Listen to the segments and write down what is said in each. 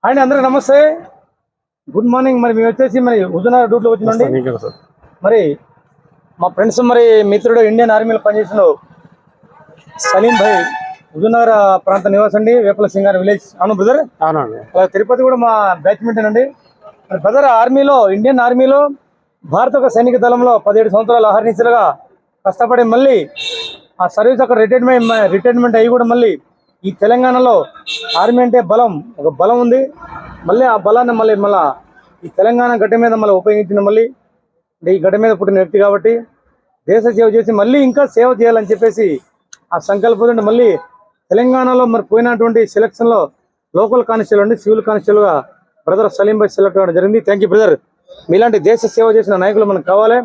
అండి అందరికి నమస్తే, గుడ్ మార్నింగ్. మరి మేము వచ్చేసి మరి హుజూర్నగర్ డ్యూటీలో వచ్చినండి. మరి మా ఫ్రెండ్స్ మరి మిత్రుడు ఇండియన్ ఆర్మీలో పనిచేసిన సలీం భాయ్ హుజూర్నగర్ ప్రాంత నివాసం అండి, వేపల సింగార్ విలేజ్. అవును బ్రదర్. అవునండి. అలా తిరుపతి కూడా మా బ్యాచ్మెంట్ అండి. మరి బ్రదర్ ఆర్మీలో, ఇండియన్ ఆర్మీలో భారత సైనిక దళంలో 17 సంవత్సరాలు అహర్నిశలుగా కష్టపడి మళ్ళీ ఆ సర్వీస్ అక్కడ రిటైర్మెంట్ అయ్యి కూడా మళ్ళీ ఈ తెలంగాణలో ఆర్మీ అంటే బలం, ఒక బలం ఉంది. మళ్ళీ ఆ బలాన్ని మళ్ళీ ఈ తెలంగాణ గడ్డ మీద మళ్ళీ ఉపయోగించిన మళ్ళీ ఈ గడ్డ మీద పుట్టిన వ్యక్తి కాబట్టి దేశ సేవ చేసి మళ్ళీ ఇంకా సేవ చేయాలని చెప్పేసి ఆ సంకల్పంతో మళ్ళీ తెలంగాణలో మరి పోయినటువంటి సెలక్షన్లో లోకల్ కానిస్టేబుల్ అండి, సివిల్ కానిస్టేబుల్గా బ్రదర్ సలీం భాయ్ సెలెక్ట్ అవ్వడం జరిగింది. Thank you brother. మీలాంటి దేశ సేవ చేసిన నాయకులు మనకు కావాలి.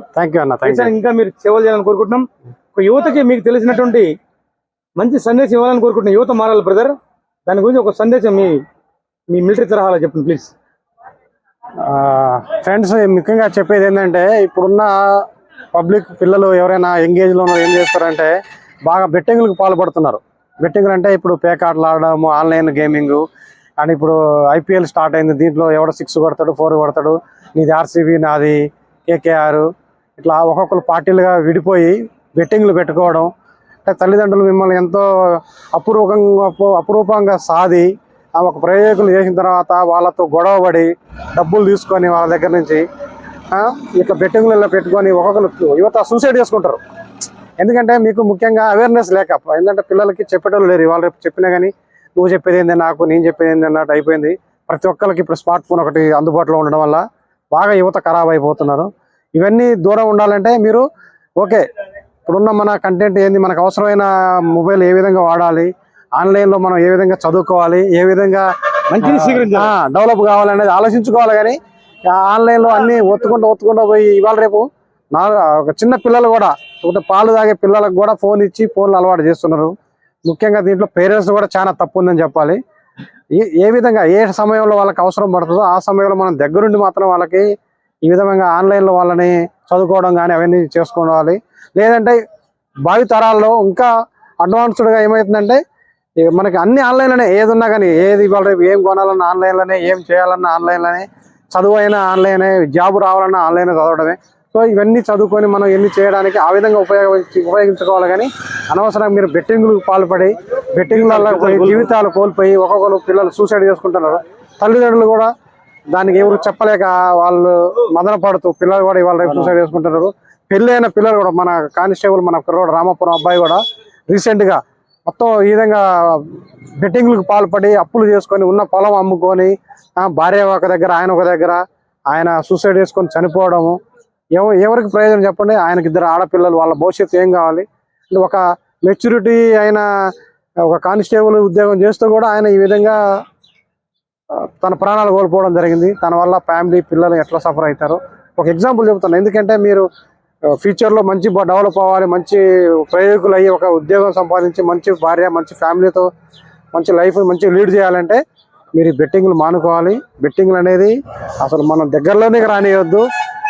ఇంకా మీరు సేవలు చేయాలని కోరుకుంటున్నాం. ఒక యువతకి మీకు తెలిసినటువంటి మంచి సందేశం ఇవ్వాలని కోరుకుంటున్నాం. యువత మారాలి బ్రదర్. దాని గురించి ఒక సందేశం మీ మిలిటరీ తరహాలో చెప్పండి ప్లీజ్. ఫ్రెండ్స్, ముఖ్యంగా చెప్పేది ఏంటంటే ఇప్పుడున్న పబ్లిక్ పిల్లలు ఎవరైనా ఎంగేజ్లో ఏం చేస్తారంటే బాగా బెట్టింగ్లకు పాల్పడుతున్నారు. బెట్టింగ్లు అంటే ఇప్పుడు పేకాటలు ఆడడము, ఆన్లైన్ గేమింగ్. అండ్ ఇప్పుడు ఐపీఎల్ స్టార్ట్ అయింది. దీంట్లో ఎవడో 6 కొడతాడు, 4 కొడతాడు, నీది ఆర్సీబీ, నాది కేకేఆర్, ఇట్లా ఒక్కొక్కరు పార్టీలుగా విడిపోయి బెట్టింగ్లు పెట్టుకోవడం. అంటే తల్లిదండ్రులు మిమ్మల్ని ఎంతో అపురూపంగా సాది ఒక ప్రయోజకులు చేసిన తర్వాత వాళ్ళతో గొడవపడి డబ్బులు తీసుకొని వాళ్ళ దగ్గర నుంచి ఇట్లా బెట్టింగ్లలో పెట్టుకొని ఒక్కొక్కరు యువత సూసైడ్ చేసుకుంటారు. ఎందుకంటే మీకు ముఖ్యంగా అవేర్నెస్ లేక, ఎందుకంటే పిల్లలకి చెప్పేటోళ్ళు లేరు. వాళ్ళు రేపు చెప్పినా కానీ నువ్వు చెప్పేది ఏంది నాకు, నేను చెప్పేది ఏంది అన్నట్టు అయిపోయింది. ప్రతి ఒక్కరికి ఇప్పుడు స్మార్ట్ ఫోన్ ఒకటి అందుబాటులో ఉండడం వల్ల బాగా యువత ఖరాబ్ అయిపోతున్నారు. ఇవన్నీ దూరం ఉండాలంటే మీరు ఓకే, ఇప్పుడున్న మన కంటెంట్ ఏంది, మనకు అవసరమైన మొబైల్ ఏ విధంగా వాడాలి, ఆన్లైన్లో మనం ఏ విధంగా చదువుకోవాలి, ఏ విధంగా డెవలప్ కావాలనేది ఆలోచించుకోవాలి. కానీ ఆన్లైన్లో అన్ని ఒత్తుకుంటూ పోయి ఇవాళ రేపు ఒక చిన్న పిల్లలు కూడా, ఒక పాలు తాగే పిల్లలకు కూడా ఫోన్ ఇచ్చి ఫోన్లు అలవాటు చేస్తున్నారు. ముఖ్యంగా దీంట్లో పేరెంట్స్ కూడా చాలా తప్పు ఉందని చెప్పాలి. ఏ విధంగా ఏ సమయంలో వాళ్ళకి అవసరం పడుతుందో ఆ సమయంలో మనం దగ్గరుండి మాత్రం వాళ్ళకి ఈ విధంగా ఆన్లైన్లో వాళ్ళని చదువుకోవడం కానీ అవన్నీ చేసుకోవాలి. లేదంటే భావి తరాల్లో ఇంకా అడ్వాన్స్డ్గా ఏమవుతుందంటే మనకి అన్ని ఆన్లైన్లోనే, ఏది ఉన్నా కానీ ఏది ఇవాళ ఏం కొనాలన్నా ఆన్లైన్లోనే, ఏం చేయాలన్నా ఆన్లైన్లోనే, చదువు అయినా ఆన్లైనే, జాబ్ రావాలన్నా ఆన్లైన్ చదవడమే. సో ఇవన్నీ చదువుకొని మనం ఎన్ని చేయడానికి ఆ విధంగా ఉపయోగించుకోవాలి. కానీ అనవసరంగా మీరు బెట్టింగ్లకు పాల్పడి బెట్టింగ్లలో జీవితాలు కోల్పోయి ఒక్కొక్కరు పిల్లలు సూసైడ్ చేసుకుంటున్నారు. తల్లిదండ్రులు కూడా దానికి ఎవరు చెప్పలేక వాళ్ళు మదన పడుతూ పిల్లలు కూడా ఇవాళ రేపు సూసైడ్ చేసుకుంటున్నారు. పెళ్ళి అయిన పిల్లలు కూడా, మన కానిస్టేబుల్ మన కుర్రోడు రామాపురం అబ్బాయి కూడా రీసెంట్గా మొత్తం ఈ విధంగా బెట్టింగ్లకు పాల్పడి అప్పులు చేసుకొని ఉన్న పొలం అమ్ముకొని భార్య ఒక దగ్గర, ఆయన ఒక దగ్గర, ఆయన సూసైడ్ చేసుకొని చనిపోవడము. ఎవరికి ప్రయోజనం చెప్పండి? ఆయనకి 2 ఆడపిల్లలు, వాళ్ళ భవిష్యత్తు ఏం కావాలి? ఒక మెచ్యూరిటీ అయిన ఒక కానిస్టేబుల్ ఉద్యోగం చేస్తూ కూడా ఆయన ఈ విధంగా తన ప్రాణాలు కోల్పోవడం జరిగింది. తన వల్ల ఫ్యామిలీ, పిల్లలు ఎట్లా సఫర్ అవుతారు ఒక ఎగ్జాంపుల్ చెబుతాను. ఎందుకంటే మీరు ఫ్యూచర్లో మంచి డెవలప్ అవ్వాలి, మంచి ప్రయోజకులు అయ్యి ఒక ఉద్యోగం సంపాదించి మంచి భార్య, మంచి ఫ్యామిలీతో మంచి లైఫ్ మంచి లీడ్ చేయాలంటే మీరు బెట్టింగ్లు మానుకోవాలి. బెట్టింగ్లు అనేది అసలు మనం దగ్గరలోనే రానియొద్దు.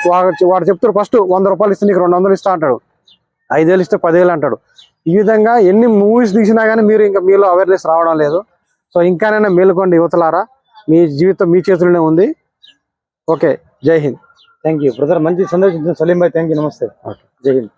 వాడు చెప్తారు ఫస్ట్ 100 రూపాయలు ఇస్తే నీకు 200 ఇస్తా అంటాడు, 5,000 ఇస్తే 10,000 అంటాడు. ఈ విధంగా ఎన్ని మూవీస్ తీసినా కానీ మీలో అవేర్నెస్ రావడం లేదు. సో ఇంకానైనా మేలుకోండి యువతలారా, మీ జీవితం మీ చేతుల్లోనే ఉంది. ఓకే, జై హింద్. Thank you brother. మంచి సందేశం సలీం భాయ్. థ్యాంక్ యూ, నమస్తే. ఓకే, జై హింద్.